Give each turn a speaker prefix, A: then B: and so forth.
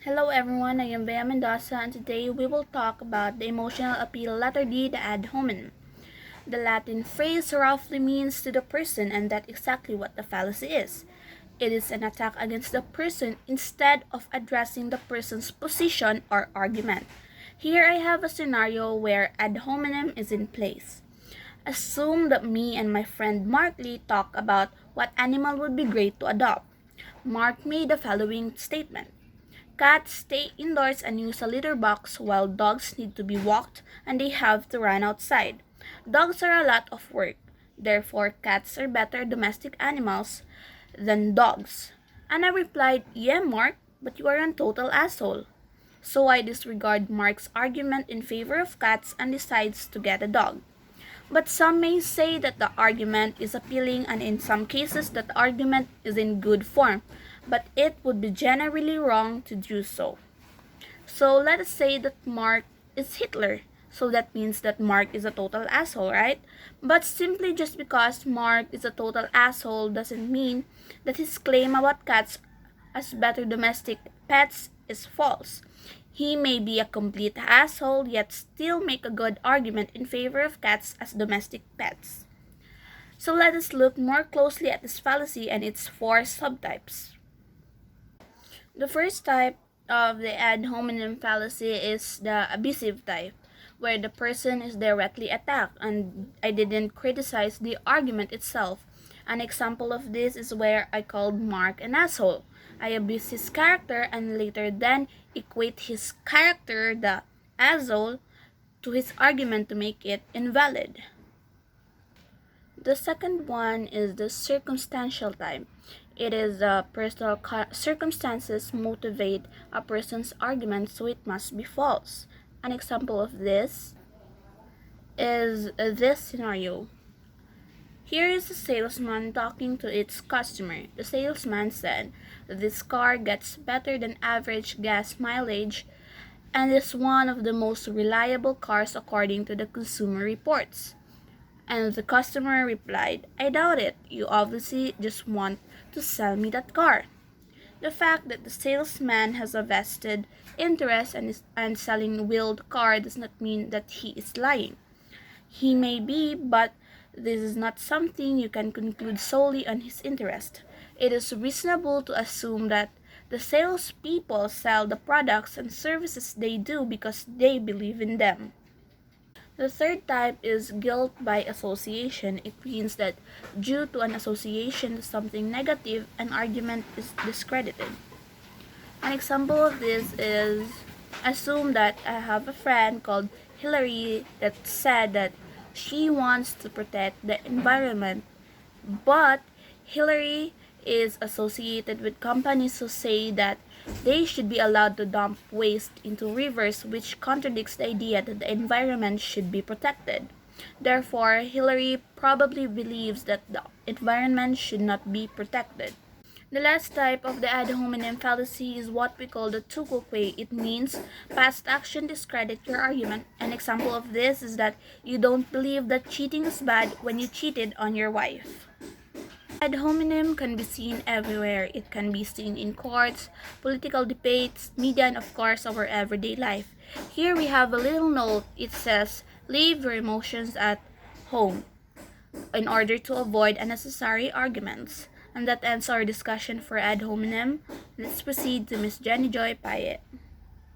A: Hello everyone, I am Bea Mendoza and today we will talk about the emotional appeal letter D, the ad hominem. The Latin phrase roughly means to the person, and that's exactly what the fallacy is. It is an attack against the person instead of addressing the person's position or argument. Here I have a scenario where ad hominem is in place. Assume that me and my friend Mark Lee talk about what animal would be great to adopt. Mark made the following statement. Cats stay indoors and use a litter box while dogs need to be walked and they have to run outside. Dogs are a lot of work. Therefore, cats are better domestic animals than dogs. And I replied, "Yeah, Mark, but you are a total asshole." So I disregard Mark's argument in favor of cats and decides to get a dog. But some may say that the argument is appealing and in some cases that the argument is in good form, but it would be generally wrong to do so. So let us say that Mark is Hitler. So that means that Mark is a total asshole, right? But simply just because Mark is a total asshole doesn't mean that his claim about cats as better domestic pets is false. He may be a complete asshole yet still make a good argument in favor of cats as domestic pets. So let us look more closely at this fallacy and its four subtypes. The first type of the ad hominem fallacy is the abusive type, where the person is directly attacked and I didn't criticize the argument itself. An example of this is where I called Mark an asshole. I abused his character and later then equate his character, the asshole, to his argument to make it invalid. The second one is the circumstantial type. It is personal circumstances motivate a person's argument, so it must be false. An example of this is this scenario. Here is a salesman talking to its customer. The salesman said, "This car gets better than average gas mileage and is one of the most reliable cars according to the Consumer Reports." And the customer replied, "I doubt it. You obviously just want to sell me that car." The fact that the salesman has a vested interest and selling wheeled car does not mean that he is lying. He may be, but this is not something you can conclude solely on his interest. It is reasonable to assume that the salespeople sell the products and services they do because they believe in them. The third type is guilt by association. It means that due to an association to something negative, an argument is discredited. An example of this is assume that I have a friend called Hillary that said that she wants to protect the environment, but Hillary is associated with companies who say that they should be allowed to dump waste into rivers, which contradicts the idea that the environment should be protected. Therefore, Hillary probably believes that the environment should not be protected. The last type of the ad hominem fallacy is what we call the tuquoque. It means past action discredit your argument. An example of this is that you don't believe that cheating is bad when you cheated on your wife. Ad hominem can be seen everywhere. It can be seen in courts, political debates, media, and of course our everyday life. Here we have a little note. It says, "Leave your emotions at home," in order to avoid unnecessary arguments. And that ends our discussion for ad hominem. Let's proceed to Miss Jenny Joy Payet.